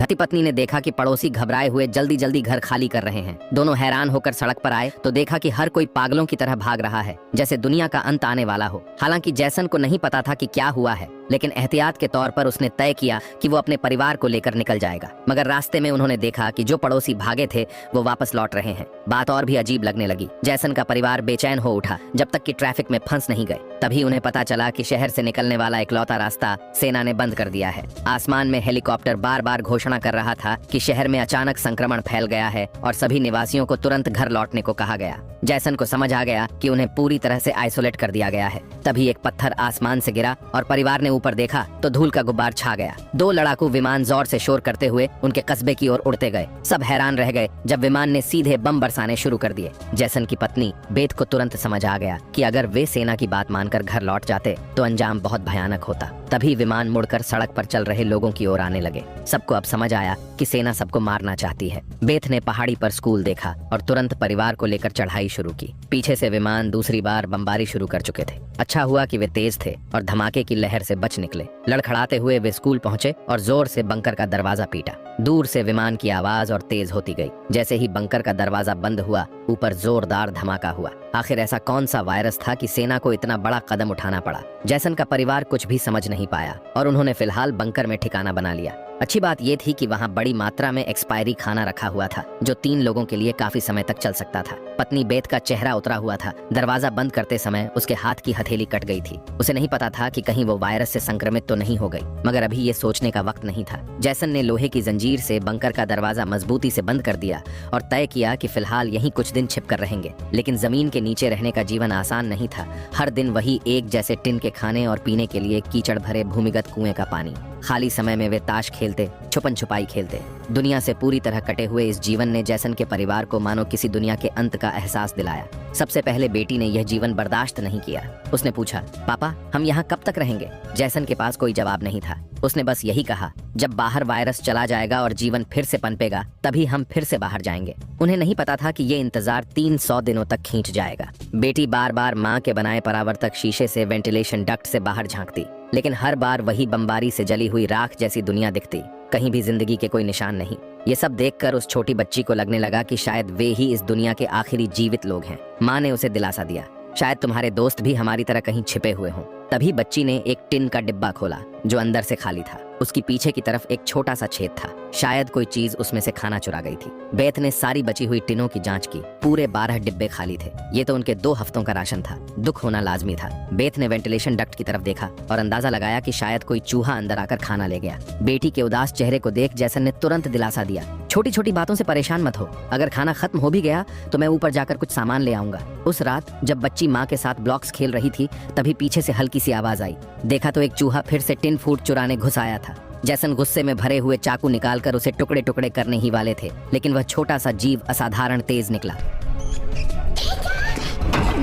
पति पत्नी ने देखा कि पड़ोसी घबराए हुए जल्दी जल्दी घर खाली कर रहे हैं। दोनों हैरान होकर सड़क पर आए तो देखा कि हर कोई पागलों की तरह भाग रहा है, जैसे दुनिया का अंत आने वाला हो। हालांकि जैसन को नहीं पता था कि क्या हुआ है, लेकिन एहतियात के तौर पर उसने तय किया कि वो अपने परिवार को लेकर निकल जाएगा। मगर रास्ते में उन्होंने देखा कि जो पड़ोसी भागे थे वो वापस लौट रहे हैं। बात और भी अजीब लगने लगी। जैसन का परिवार बेचैन हो उठा जब तक कि ट्रैफिक में फंस नहीं गए। तभी उन्हें पता चला कि शहर से निकलने वाला इकलौता रास्ता सेना ने बंद कर दिया है। आसमान में हेलीकॉप्टर बार बार घोषणा कर रहा था कि शहर में अचानक संक्रमण फैल गया है और सभी निवासियों को तुरंत घर लौटने को कहा गया। जैसन को समझ आ गया कि उन्हें पूरी तरह से आइसोलेट कर दिया गया है। तभी एक पत्थर आसमान से गिरा और परिवार ने ऊपर देखा तो धूल का गुब्बार छा गया। 2 लड़ाकू विमान जोर से शोर करते हुए उनके कस्बे की ओर उड़ते गए। सब हैरान रह गए जब विमान ने सीधे बम बरसाने शुरू कर दिए। जैसन की पत्नी बेथ को तुरंत समझ आ गया कि अगर वे सेना की बात मानकर घर लौट जाते तो अंजाम बहुत भयानक होता। तभी विमान मुड़कर सड़क पर चल रहे लोगों की ओर आने लगे। सबको अब समझ आया कि सेना सबको मारना चाहती है। बेथ ने पहाड़ी पर स्कूल देखा और तुरंत परिवार को लेकर चढ़ाई शुरू की। पीछे से विमान दूसरी बार बमबारी शुरू कर चुके थे। अच्छा हुआ कि वे तेज थे और धमाके की लहर से बच निकले। लड़खड़ाते हुए वे स्कूल पहुंचे और जोर से बंकर का दरवाजा पीटा। दूर से विमान की आवाज और तेज होती गई। जैसे ही बंकर का दरवाजा बंद हुआ, ऊपर जोरदार धमाका हुआ। आखिर ऐसा कौन सा वायरस था कि सेना को इतना बड़ा कदम उठाना पड़ा? जैसन का परिवार कुछ भी समझ नहीं पाया और उन्होंने फिलहाल बंकर में ठिकाना बना लिया। अच्छी बात यह थी कि वहाँ बड़ी मात्रा में एक्सपायरी खाना रखा हुआ था जो 3 लोगों के लिए काफी समय तक चल सकता था। पत्नी बेथ का चेहरा उतरा हुआ था। दरवाजा बंद करते समय उसके हाथ की हथेली कट गई थी। उसे नहीं पता था कि कहीं वो वायरस से संक्रमित तो नहीं हो गई, मगर अभी ये सोचने का वक्त नहीं था। जैसन ने लोहे की जंजीर से बंकर का दरवाजा मजबूती से बंद कर दिया और तय किया कि फिलहाल यहीं कुछ दिन छिप कर रहेंगे। लेकिन जमीन के नीचे रहने का जीवन आसान नहीं था। हर दिन वही एक जैसे टिन के खाने और पीने के लिए कीचड़ भरे भूमिगत कुएं का पानी। खाली समय में वे ताश खेलते, छुपन छुपाई खेलते। दुनिया से पूरी तरह कटे हुए इस जीवन ने जैसन के परिवार को मानो किसी दुनिया के अंत का एहसास दिलाया। सबसे पहले बेटी ने यह जीवन बर्दाश्त नहीं किया। उसने पूछा, पापा हम यहाँ कब तक रहेंगे? जैसन के पास कोई जवाब नहीं था। उसने बस यही कहा, जब बाहर वायरस चला जाएगा और जीवन फिर से पनपेगा तभी हम फिर से बाहर जाएंगे। उन्हें नहीं पता था कि ये इंतजार 300 दिनों तक खींच जाएगा। बेटी बार बार माँ के बनाए परावर्तक शीशे से वेंटिलेशन डक्ट से बाहर झांकती, लेकिन हर बार वही बमबारी से जली हुई राख जैसी दुनिया दिखती। कहीं भी जिंदगी के कोई निशान नहीं। ये सब देखकर उस छोटी बच्ची को लगने लगा कि शायद वे ही इस दुनिया के आखिरी जीवित लोग हैं। माँ ने उसे दिलासा दिया, शायद तुम्हारे दोस्त भी हमारी तरह कहीं छिपे हुए हों। तभी बच्ची ने एक टिन का डिब्बा खोला जो अंदर से खाली था। उसकी पीछे की तरफ एक छोटा सा छेद था। शायद कोई चीज उसमें से खाना चुरा गई थी। बेथ ने सारी बची हुई टिनों की जांच की। पूरे 12 डिब्बे खाली थे। ये तो उनके 2 हफ्तों का राशन था। दुख होना लाजमी था। बेथ ने वेंटिलेशन डक्ट की तरफ देखा और अंदाजा लगाया कि शायद कोई चूहा अंदर आकर खाना ले गया। बेटी के उदास चेहरे को देख जैसन ने तुरंत दिलासा दिया, छोटी छोटी बातों से परेशान मत हो। अगर खाना खत्म हो भी गया तो मैं ऊपर जाकर कुछ सामान ले आऊंगा। उस रात जब बच्ची माँ के साथ ब्लॉक्स खेल रही थी तभी पीछे से हल्की सी आवाज आई। देखा तो एक चूहा फिर से टिन फूड चुराने घुस आया था। जैसन गुस्से में भरे हुए चाकू निकालकर उसे टुकड़े टुकड़े करने ही वाले थे, लेकिन वह छोटा सा जीव असाधारण तेज निकला।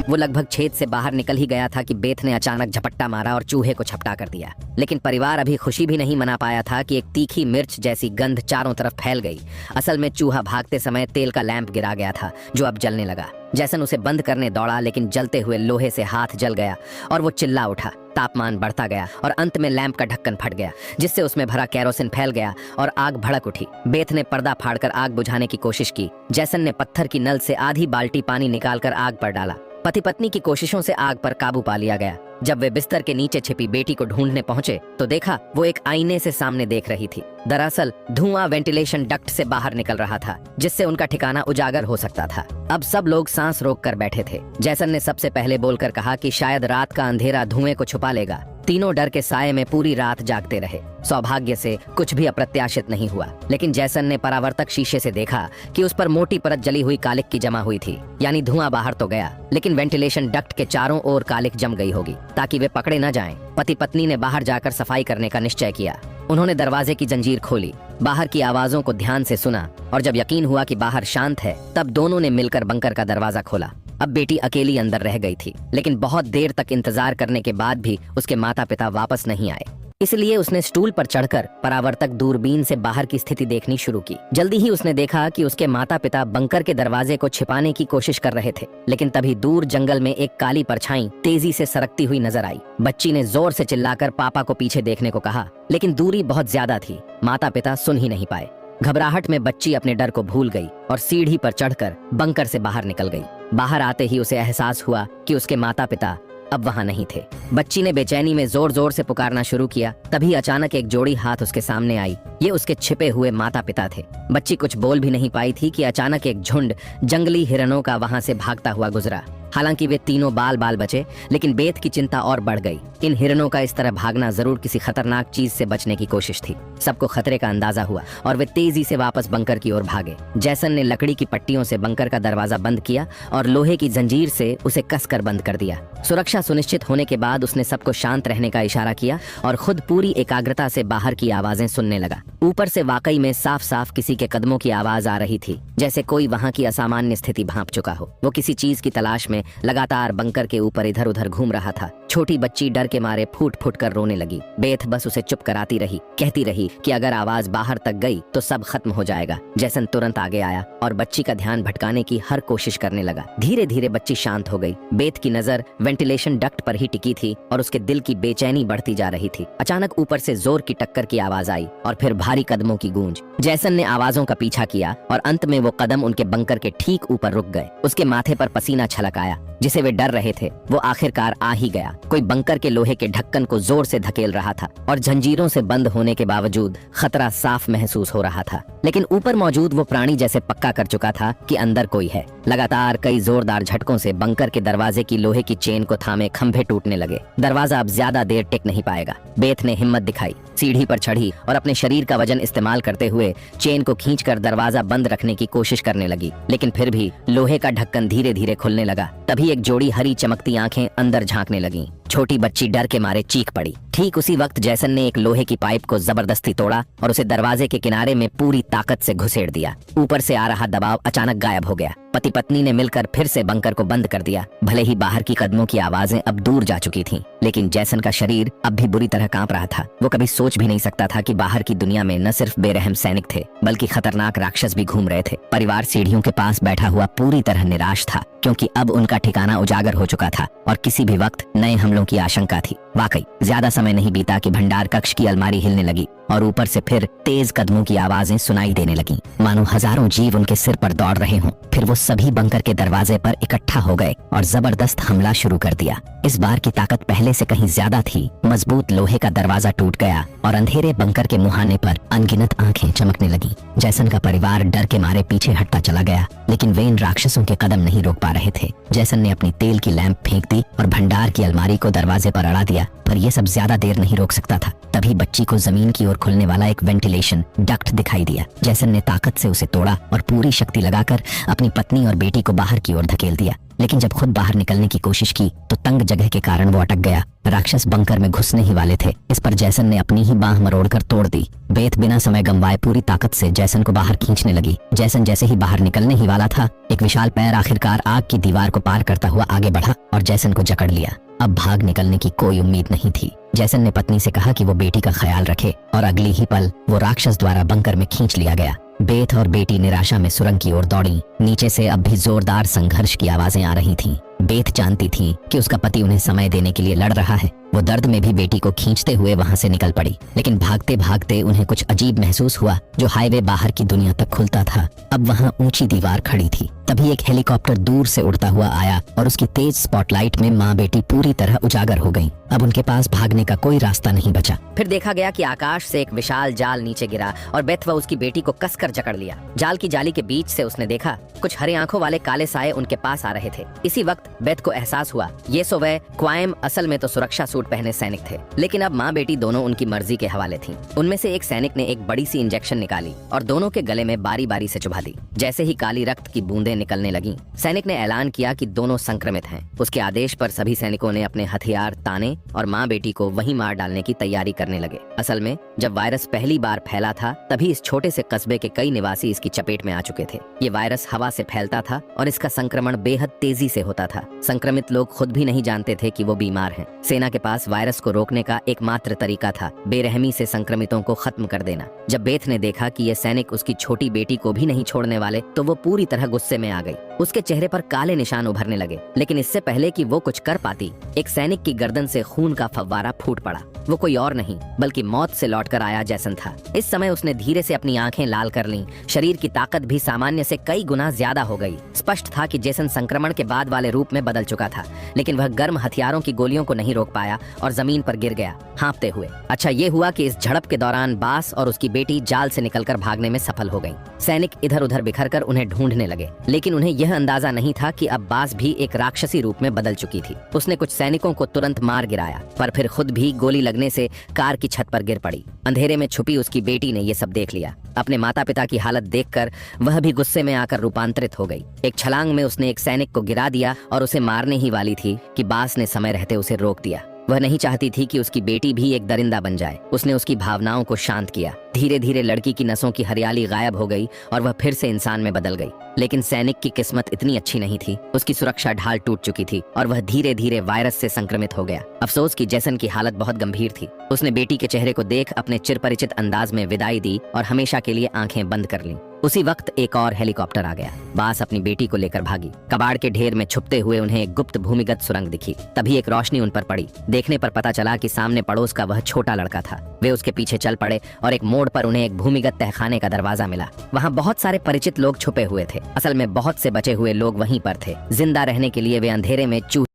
वो लगभग छेद से बाहर निकल ही गया था कि बेथ ने अचानक झपट्टा मारा और चूहे को छपटा कर दिया। लेकिन परिवार अभी खुशी भी नहीं मना पाया था कि एक तीखी मिर्च जैसी गंध चारों तरफ फैल गई। असल में चूहा भागते समय तेल का लैंप गिरा गया था जो अब जलने लगा। जैसन उसे बंद करने दौड़ा, लेकिन जलते हुए लोहे से हाथ जल गया और वो चिल्ला उठा। तापमान बढ़ता गया और अंत में लैंप का ढक्कन फट गया, जिससे उसमें भरा केरोसिन फैल गया और आग भड़क उठी। बेथ ने पर्दा फाड़कर आग बुझाने की कोशिश की। जैसन ने पत्थर की नल से आधी बाल्टी पानी निकालकर आग पर डाला। पति पत्नी की कोशिशों से आग पर काबू पा लिया गया। जब वे बिस्तर के नीचे छिपी बेटी को ढूंढने पहुंचे तो देखा वो एक आईने से सामने देख रही थी। दरअसल धुआं वेंटिलेशन डक्ट से बाहर निकल रहा था, जिससे उनका ठिकाना उजागर हो सकता था। अब सब लोग सांस रोक कर बैठे थे। जैसन ने सबसे पहले बोलकर कहा कि शायद रात का अंधेरा धुएं को छुपा लेगा। तीनों डर के साये में पूरी रात जागते रहे। सौभाग्य से कुछ भी अप्रत्याशित नहीं हुआ, लेकिन जैसन ने परावर्तक शीशे से देखा कि उस पर मोटी परत जली हुई कालिक की जमा हुई थी। यानी धुआं बाहर तो गया, लेकिन वेंटिलेशन डक्ट के चारों ओर कालिक जम गई होगी ताकि वे पकड़े न जाएं। पति पत्नी ने बाहर जाकर सफाई करने का निश्चय किया। उन्होंने दरवाजे की जंजीर खोली, बाहर की आवाजों को ध्यान से सुना और जब यकीन हुआ कि बाहर शांत है तब दोनों ने मिलकर बंकर का दरवाजा खोला। अब बेटी अकेली अंदर रह गई थी, लेकिन बहुत देर तक इंतजार करने के बाद भी उसके माता पिता वापस नहीं आए। इसलिए उसने स्टूल पर चढ़कर परावर्तक दूरबीन से बाहर की स्थिति देखनी शुरू की। जल्दी ही उसने देखा कि उसके माता पिता बंकर के दरवाजे को छिपाने की कोशिश कर रहे थे, लेकिन तभी दूर जंगल में एक काली परछाई तेजी से सरकती हुई नजर आई। बच्ची ने जोर से चिल्लाकर पापा को पीछे देखने को कहा, लेकिन दूरी बहुत ज्यादा थी, माता पिता सुन ही नहीं पाए। घबराहट में बच्ची अपने डर को भूल गई और सीढ़ी पर चढ़कर बंकर से बाहर निकल गई। बाहर आते ही उसे एहसास हुआ कि उसके माता पिता अब वहां नहीं थे। बच्ची ने बेचैनी में जोर जोर से पुकारना शुरू किया। तभी अचानक एक जोड़ी हाथ उसके सामने आई। ये उसके छिपे हुए माता पिता थे। बच्ची कुछ बोल भी नहीं पाई थी कि अचानक एक झुंड जंगली हिरणों का वहां से भागता हुआ गुजरा। हालांकि वे तीनों बाल बाल बचे, लेकिन बेत की चिंता और बढ़ गई। इन हिरणों का इस तरह भागना जरूर किसी खतरनाक चीज से बचने की कोशिश थी। सबको खतरे का अंदाजा हुआ और वे तेजी से वापस बंकर की ओर भागे। जैसन ने लकड़ी की पट्टियों से बंकर का दरवाजा बंद किया और लोहे की जंजीर से उसे कसकर बंद कर दिया। सुरक्षा सुनिश्चित होने के बाद उसने सबको शांत रहने का इशारा किया और खुद पूरी एकाग्रता से बाहर की आवाजें सुनने लगा। ऊपर से वाकई में साफ साफ किसी के कदमों की आवाज आ रही थी, जैसे कोई वहां की असामान्य स्थिति भांप चुका हो। वो किसी चीज की तलाश में लगातार बंकर के ऊपर इधर उधर घूम रहा था। छोटी बच्ची डर के मारे फूट फूट कर रोने लगी। बेथ बस उसे चुप कराती रही, कहती रही कि अगर आवाज बाहर तक गई तो सब खत्म हो जाएगा। जैसन तुरंत आगे आया और बच्ची का ध्यान भटकाने की हर कोशिश करने लगा। धीरे धीरे बच्ची शांत हो गई। बेथ की नजर वेंटिलेशन डक्ट पर ही टिकी थी और उसके दिल की बेचैनी बढ़ती जा रही थी। अचानक ऊपर से जोर की टक्कर की आवाज आई और फिर भारी कदमों की गूंज। जैसन ने आवाजों का पीछा किया और अंत में वो कदम उनके बंकर के ठीक ऊपर रुक गए। उसके माथे पर पसीना छलक आया। जिसे वे डर रहे थे वो आखिरकार आ ही गया। कोई बंकर के लोहे के ढक्कन को जोर से धकेल रहा था और जंजीरों से बंद होने के बावजूद खतरा साफ महसूस हो रहा था। लेकिन ऊपर मौजूद वो प्राणी जैसे पक्का कर चुका था कि अंदर कोई है। लगातार कई जोरदार झटकों से बंकर के दरवाजे की लोहे की चेन को थामे खंभे टूटने लगे। दरवाजा अब ज्यादा देर टिक नहीं पाएगा। बेथ ने हिम्मत दिखाई, सीढ़ी पर चढ़ी और अपने शरीर का वजन इस्तेमाल करते हुए चेन को खींचकर दरवाजा बंद रखने की कोशिश करने लगी। लेकिन फिर भी लोहे का ढक्कन धीरे धीरे खुलने लगा। तभी एक जोड़ी हरी चमकती आंखें अंदर झांकने लगीं। छोटी बच्ची डर के मारे चीख पड़ी। ठीक उसी वक्त जैसन ने एक लोहे की पाइप को जबरदस्ती तोड़ा और उसे दरवाजे के किनारे में पूरी ताकत से घुसेड़ दिया। ऊपर से आ रहा दबाव अचानक गायब हो गया। पति पत्नी ने मिलकर फिर से बंकर को बंद कर दिया। भले ही बाहर की कदमों की आवाजें अब दूर जा चुकी थीं, लेकिन जैसन का शरीर अब भी बुरी तरह कांप रहा था। वो कभी सोच भी नहीं सकता था कि बाहर की दुनिया में न सिर्फ बेरहम सैनिक थे, बल्कि खतरनाक राक्षस भी घूम रहे थे। परिवार सीढ़ियों के पास बैठा हुआ पूरी तरह निराश था, क्योंकि अब उनका ठिकाना उजागर हो चुका था और किसी भी वक्त नए हमलों की आशंका थी। वाकई ज्यादा समय नहीं बीता कि भंडार कक्ष की अलमारी हिलने लगी और ऊपर से फिर तेज कदमों की आवाजें सुनाई देने लगीं, मानो हजारों जीव उनके सिर पर दौड़ रहे हों। फिर वो सभी बंकर के दरवाजे पर इकट्ठा हो गए और जबरदस्त हमला शुरू कर दिया। इस बार की ताकत पहले से कहीं ज्यादा थी। मजबूत लोहे का दरवाजा टूट गया और अंधेरे बंकर के मुहाने पर अनगिनत आंखें चमकने लगीं। जैसन का परिवार डर के मारे पीछे हटता चला गया, लेकिन वे इन राक्षसों के कदम नहीं रोक पा रहे थे। जैसन ने अपनी तेल की लैंप फेंक दी और भंडार की अलमारी को दरवाजे पर अड़ा दिया, पर यह सब ज्यादा देर नहीं रोक सकता था। तभी बच्ची को जमीन की ओर खुलने वाला एक वेंटिलेशन डक्ट दिखाई दिया। जैसन ने ताकत से उसे तोड़ा और पूरी शक्ति लगाकर अपनी पत्नी और बेटी को बाहर की ओर धकेल दिया। लेकिन जब खुद बाहर निकलने की कोशिश की तो तंग जगह के कारण वो अटक गया। राक्षस बंकर में घुसने ही वाले थे। इस पर जैसन ने अपनी ही बांह मरोड़कर तोड़ दी। बेथ बिना समय गंवाए पूरी ताकत से जैसन को बाहर खींचने लगी। जैसन जैसे ही बाहर निकलने ही वाला था, एक विशाल पैर आखिरकार आग की दीवार को पार करता हुआ आगे बढ़ा और जैसन को जकड़ लिया। अब भाग निकलने की कोई उम्मीद नहीं थी। जैसन ने पत्नी से कहा कि वो बेटी का ख्याल रखे और अगली ही पल वो राक्षस द्वारा बंकर में खींच लिया गया। बेथ और बेटी निराशा में सुरंग की ओर दौड़ी। नीचे से अब भी जोरदार संघर्ष की आवाजें आ रही थीं। बेथ जानती थी कि उसका पति उन्हें समय देने के लिए लड़ रहा है। वो दर्द में भी बेटी को खींचते हुए वहां से निकल पड़ी, लेकिन भागते भागते उन्हें कुछ अजीब महसूस हुआ। जो हाईवे बाहर की दुनिया तक खुलता था, अब वहां ऊंची दीवार खड़ी थी। तभी एक हेलीकॉप्टर दूर से उड़ता हुआ आया और उसकी तेज स्पॉटलाइट में माँ बेटी पूरी तरह उजागर हो गईं। अब उनके पास भागने का कोई रास्ता नहीं बचा। फिर देखा गया कि आकाश से एक विशाल जाल नीचे गिरा और बेथ व उसकी बेटी को कसकर जकड़ लिया। जाल की जाली के बीच से उसने देखा कुछ हरे आंखों वाले काले साए उनके पास आ रहे थे। इसी वक्त बेथ को एहसास हुआ ये सो वह क्वाइम असल में तो सुरक्षा सूट पहने सैनिक थे, लेकिन अब माँ बेटी दोनों उनकी मर्जी के हवाले थीं। उनमें से एक सैनिक ने एक बड़ी सी इंजेक्शन निकाली और दोनों के गले में बारी बारी से चुभा दी। जैसे ही काली रक्त की बूंदें निकलने लगीं, सैनिक ने ऐलान किया कि दोनों संक्रमित हैं। उसके आदेश पर सभी सैनिकों ने अपने हथियार ताने और माँ बेटी को वहीं मार डालने की तैयारी करने लगे। असल में जब वायरस पहली बार फैला था, तभी इस छोटे से कस्बे के कई निवासी इसकी चपेट में आ चुके थे। ये वायरस हवा से फैलता था और इसका संक्रमण बेहद तेजी से होता था। संक्रमित लोग खुद भी नहीं जानते थे कि वो बीमार हैं। सेना के पास पास वायरस को रोकने का एकमात्र तरीका था बेरहमी से संक्रमितों को खत्म कर देना। जब बेथ ने देखा कि ये सैनिक उसकी छोटी बेटी को भी नहीं छोड़ने वाले तो वो पूरी तरह गुस्से में आ गई। उसके चेहरे पर काले निशान उभरने लगे, लेकिन इससे पहले कि वो कुछ कर पाती, एक सैनिक की गर्दन से खून का फव्वारा फूट पड़ा। वो कोई और नहीं बल्कि मौत से लौटकर आया जैसन था। इस समय उसने धीरे से अपनी आंखें लाल कर लीं। शरीर की ताकत भी सामान्य से कई गुना ज्यादा हो गई। स्पष्ट था कि जैसन संक्रमण के बाद वाले रूप में बदल चुका था, लेकिन वह गर्म हथियारों की गोलियों को नहीं रोक पाया और जमीन पर गिर गया हाँफते हुए। अच्छा ये हुआ कि इस झड़प के दौरान बास और उसकी बेटी जाल से निकलकर भागने में सफल हो गईं। सैनिक इधर उधर बिखरकर उन्हें ढूंढने लगे, लेकिन उन्हें यह अंदाजा नहीं था कि अब बास भी एक राक्षसी रूप में बदल चुकी थी। उसने कुछ सैनिकों को तुरंत मार गिराया, पर फिर खुद भी गोली लगने से कार की छत पर गिर पड़ी। अंधेरे में छुपी उसकी बेटी ने ये सब देख लिया। अपने माता पिता की हालत देखकर वह भी गुस्से में आकर रूपांतरित हो गई। एक छलांग में उसने एक सैनिक को गिरा दिया और उसे मारने ही वाली थी कि बास ने समय रहते उसे रोक दिया। वह नहीं चाहती थी कि उसकी बेटी भी एक दरिंदा बन जाए। उसने उसकी भावनाओं को शांत किया। धीरे धीरे लड़की की नसों की हरियाली गायब हो गई और वह फिर से इंसान में बदल गई। लेकिन सैनिक की किस्मत इतनी अच्छी नहीं थी। उसकी सुरक्षा ढाल टूट चुकी थी और वह धीरे धीरे वायरस से संक्रमित हो गया। अफसोस कि जैसन की हालत बहुत गंभीर थी। उसने बेटी के चेहरे को देख अपने चिरपरिचित अंदाज में विदाई दी और हमेशा के लिए आंखें बंद कर लीं। उसी वक्त एक और हेलीकॉप्टर आ गया। बास अपनी बेटी को लेकर भागी। कबाड़ के ढेर में छुपते हुए उन्हें एक गुप्त भूमिगत सुरंग दिखी। तभी एक रोशनी उन पर पड़ी। देखने पर पता चला कि सामने पड़ोस का वह छोटा लड़का था। वे उसके पीछे चल पड़े और एक मोड़ पर उन्हें एक भूमिगत तहखाने का दरवाजा मिला। वहाँ बहुत सारे परिचित लोग छुपे हुए थे। असल में बहुत से बचे हुए लोग वहीं पर थे। जिंदा रहने के लिए वे अंधेरे में चूहे